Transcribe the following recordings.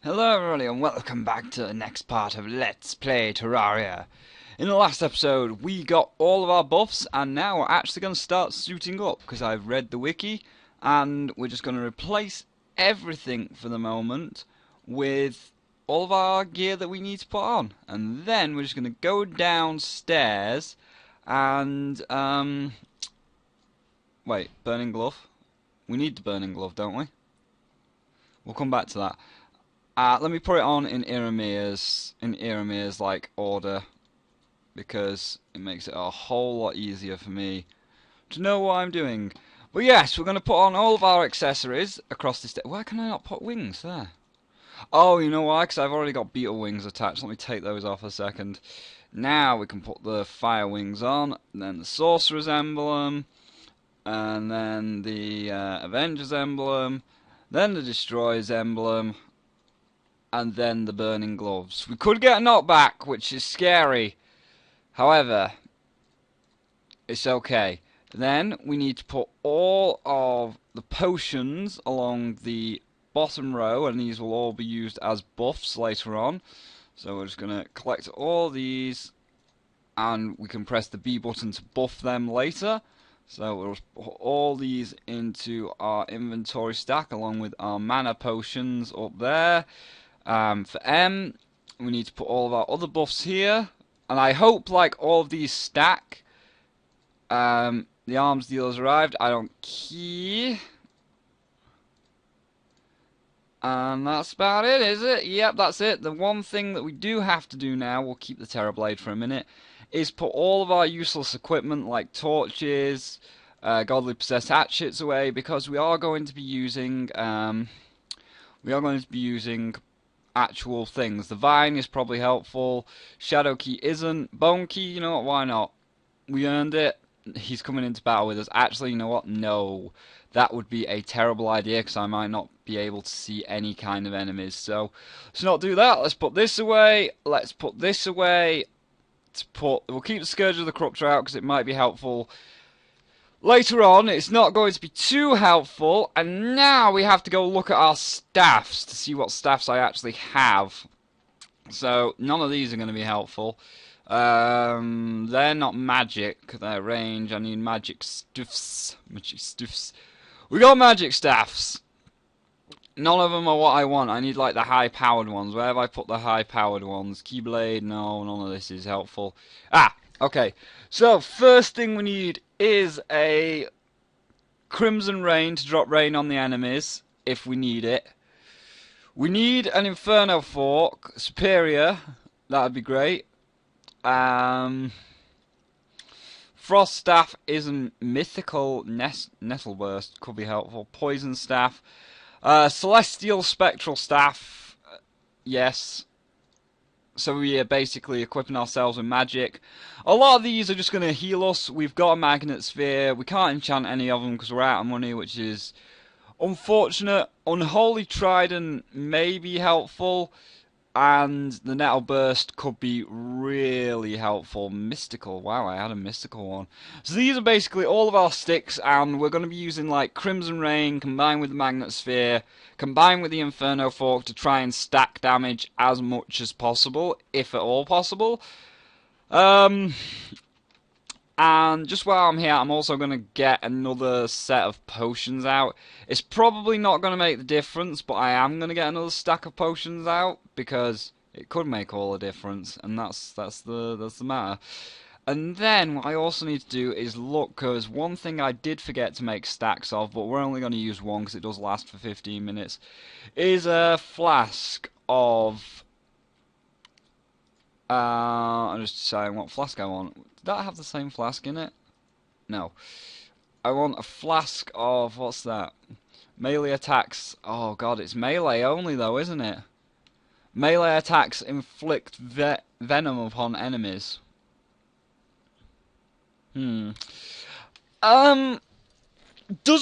Hello everybody and welcome back to the next part of Let's Play Terraria. In the last episode we got all of our buffs and now we're actually going to start suiting up because I've read the wiki and we're just going to replace everything for the moment with all of our gear that we need to put on. And then we're just going to go downstairs and wait, burning glove? We need the burning glove, don't we? We'll come back to that. Let me put it on in Iramir's like order because it makes it a whole lot easier for me to know what I'm doing. But yes, we're going to put on all of our accessories across this. Why can I not put wings there? Oh, you know why? Because I've already got beetle wings attached. Let me take those off a second. Now we can put the fire wings on, then the sorcerer's emblem, and then the Avenger's emblem, then the destroyer's emblem, and then the burning gloves. We could get a knockback, which is scary. However, it's okay. Then we need to put all of the potions along the bottom row, and these will all be used as buffs later on. So we're just going to collect all these, and we can press the B button to buff them later. So we'll put all these into our inventory stack along with our mana potions up there. For M, we need to put all of our other buffs here, and I hope like all of these stack. The arms dealer's arrived, I don't care. And that's about it, is it? Yep, that's it. The one thing that we do have to do now, we'll keep the Terror Blade for a minute, is put all of our useless equipment like torches, godly possessed hatchets away, because we are going to be using actual things. The vine is probably helpful. Shadow key isn't. Bone key, you know what? Why not? We earned it. He's coming into battle with us. Actually, you know what? No. That would be a terrible idea because I might not be able to see any kind of enemies. So, let's not do that. Let's put this away. Let's put this away. We'll keep the Scourge of the Corruptor out because it might be helpful later on. It's not going to be too helpful, and now we have to go look at our staffs to see what staffs I actually have. So none of these are going to be helpful. They're not magic. They're range. I need magic stuffs. We got magic staffs. None of them are what I want. I need like the high-powered ones. Where have I put the high-powered ones? Keyblade? No, none of this is helpful. Okay. So first thing we need is a Crimson Rain to drop rain on the enemies if we need it. We need an Inferno Fork Superior. That would be great. Frost Staff isn't mythical. Nettle Burst could be helpful. Poison Staff. Celestial Spectral Staff. Yes. So we are basically equipping ourselves with magic. A lot of these are just going to heal us. We've got a Magnet Sphere. We can't enchant any of them because we're out of money, which is unfortunate. Unholy Trident may be helpful. And the Nettle Burst could be really helpful. Mystical. Wow, I had a mystical one. So these are basically all of our sticks, and we're going to be using like Crimson Rain combined with the Magnet Sphere, combined with the Inferno Fork to try and stack damage as much as possible, if at all possible. And just while I'm here, I'm also going to get another set of potions out. It's probably not going to make the difference, but I am going to get another stack of potions out because it could make all the difference, and that's the matter. And then what I also need to do is look, because one thing I did forget to make stacks of, but we're only going to use one because it does last for 15 minutes, is a flask of... I'm just deciding what flask I want. Did that have the same flask in it? No. I want a flask of... what's that? Melee attacks. Oh god, it's melee only though, isn't it? Melee attacks inflict venom upon enemies. Does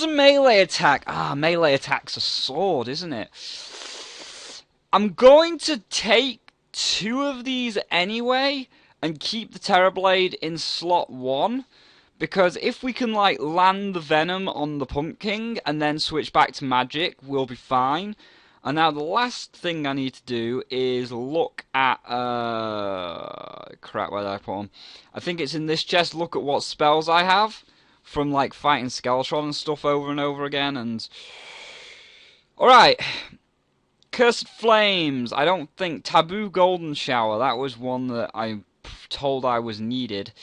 a melee attack... melee attack's a sword, isn't it? I'm going to take 2 of these anyway and keep the Terror Blade in slot 1, because if we can like land the venom on the Pumpkin and then switch back to magic, we'll be fine. And now the last thing I need to do is look at crap, where did I put them? I think it's in this chest. Look at what spells I have from like fighting Skeletron and stuff over and over again. And alright, Cursed Flames. I don't think Taboo Golden Shower. That was one that I told I was needed.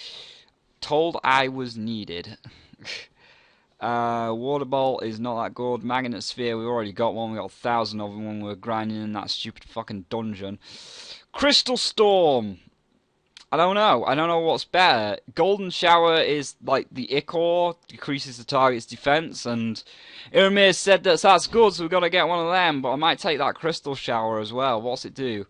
Water Ball is not that good. Magnet Sphere, we already got one. We got 1,000 of them when we were grinding in that stupid fucking dungeon. Crystal Storm. I don't know. I don't know what's better. Golden Shower is like the Ichor, decreases the target's defense, and Iramir said that's good, so we've got to get one of them, but I might take that Crystal Shower as well. What's it do?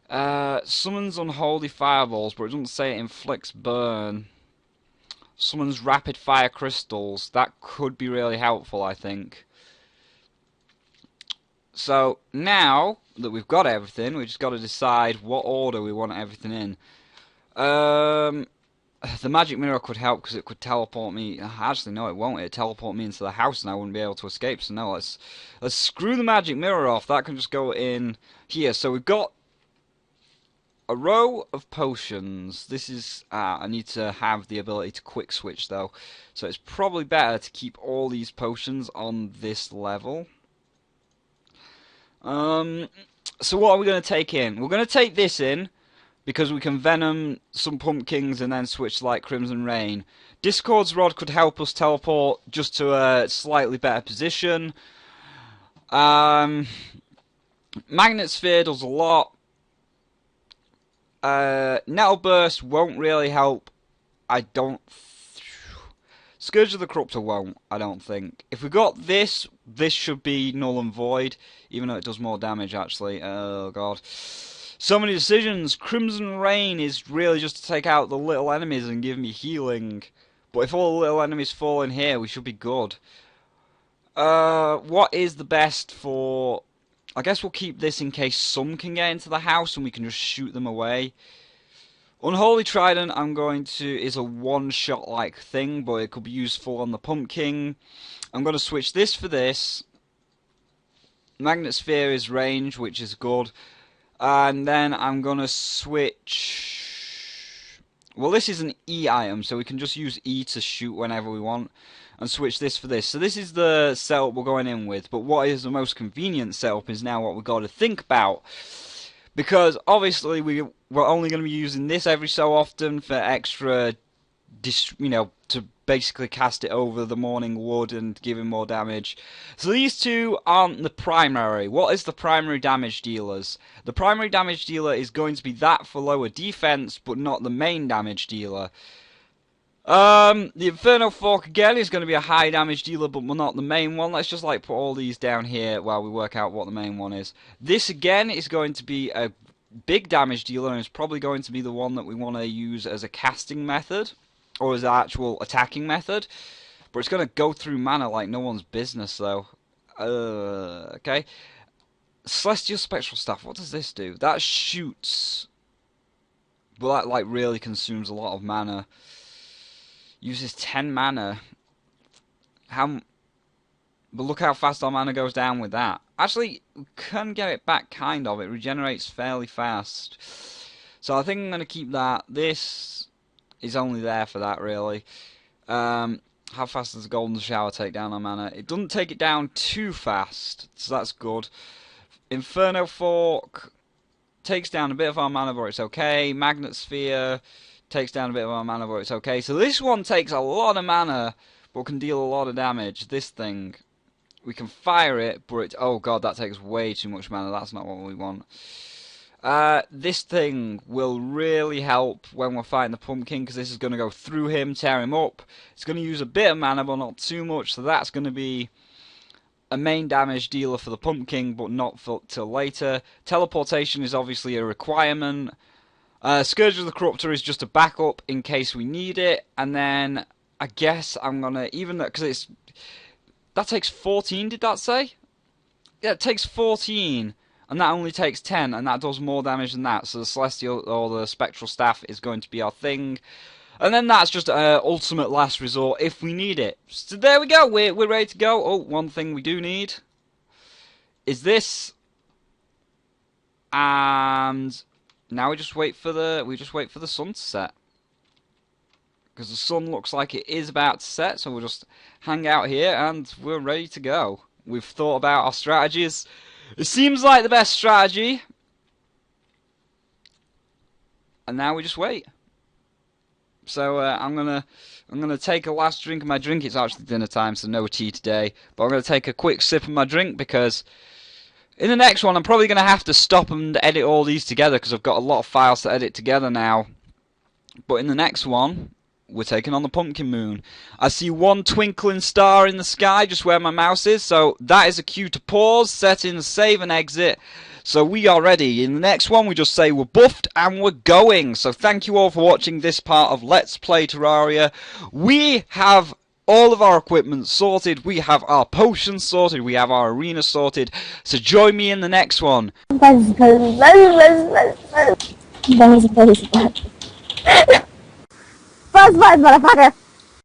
Summons Unholy Fireballs, but it doesn't say it inflicts burn. Summons Rapid Fire Crystals. That could be really helpful, I think. So, now that we've got everything, we've just got to decide what order we want everything in. The magic mirror could help because it could teleport me. Actually, no, it won't. It'd teleport me into the house and I wouldn't be able to escape. So, no, let's screw the magic mirror off. That can just go in here. So, we've got a row of potions. This is... I need to have the ability to quick switch, though. So, it's probably better to keep all these potions on this level. So what are we going to take in? We're going to take this in because we can venom some pumpkins and then switch like Crimson Rain. Discord's Rod could help us teleport just to a slightly better position. Magnet Sphere does a lot. Nettle Burst won't really help. Scourge of the Corruptor won't, I don't think. If we got this, this should be null and void, even though it does more damage, actually. Oh, God. So many decisions. Crimson Rain is really just to take out the little enemies and give me healing. But if all the little enemies fall in here, we should be good. What is the best for... I guess we'll keep this in case some can get into the house and we can just shoot them away. Unholy Trident, is a one-shot like thing, but it could be useful on the pumpkin. I'm going to switch this for this. Magnet Sphere is range, which is good. And then I'm going to switch... Well, this is an E item, so we can just use E to shoot whenever we want. And switch this for this. So this is the setup we're going in with. But what is the most convenient setup is now what we've got to think about. Because obviously we're only going to be using this every so often for extra, to basically cast it over the Morning Wood and give him more damage. So these two aren't the primary. What is the primary damage dealers? The primary damage dealer is going to be that for lower defense, but not the main damage dealer. The Inferno Fork again is going to be a high damage dealer, but not the main one. Let's just like put all these down here while we work out what the main one is. This again is going to be a big damage dealer, and it's probably going to be the one that we want to use as a casting method, or as an actual attacking method. But it's going to go through mana like no one's business, though. Okay. Celestial Spectral Staff, what does this do? That shoots, but that like really consumes a lot of mana. Uses 10 mana. But look how fast our mana goes down with that. Actually, we can get it back, kind of. It regenerates fairly fast. So I think I'm going to keep that. This is only there for that, really. How fast does the Golden Shower take down our mana? It doesn't take it down too fast, so that's good. Inferno Fork takes down a bit of our mana, but it's okay. Magnet Sphere takes down a bit of our mana, but it's okay. So this one takes a lot of mana, but can deal a lot of damage. This thing, we can fire it, but it's... Oh god, that takes way too much mana. That's not what we want. This thing will really help when we're fighting the pumpkin, because this is going to go through him, tear him up. It's going to use a bit of mana, but not too much, so that's going to be a main damage dealer for the pumpkin, but not till later. Teleportation is obviously a requirement. Scourge of the Corruptor is just a backup in case we need it, and then I guess I'm gonna, even that, because that takes 14, did that say? Yeah, it takes 14, and that only takes 10, and that does more damage than that, so the Celestial, or the Spectral Staff is going to be our thing. And then that's just ultimate last resort if we need it. So there we go, we're ready to go. Oh, one thing we do need is this, and now we just wait for the sun to set. Because the sun looks like it is about to set, so we'll just hang out here and we're ready to go. We've thought about our strategies. It seems like the best strategy. And now we just wait. So I'm gonna take a last drink of my drink. It's actually dinner time, so no tea today. But I'm gonna take a quick sip of my drink because in the next one I'm probably gonna have to stop and edit all these together because I've got a lot of files to edit together now. But in the next one, we're taking on the pumpkin moon. I see one twinkling star in the sky just where my mouse is, so that is a cue to pause, set in, save and exit. So we are ready. In the next one we just say we're buffed and we're going. So thank you all for watching this part of Let's Play Terraria. We have all of our equipment sorted, we have our potions sorted, we have our arena sorted. So join me in the next one. Buzz, buzz, motherfucker!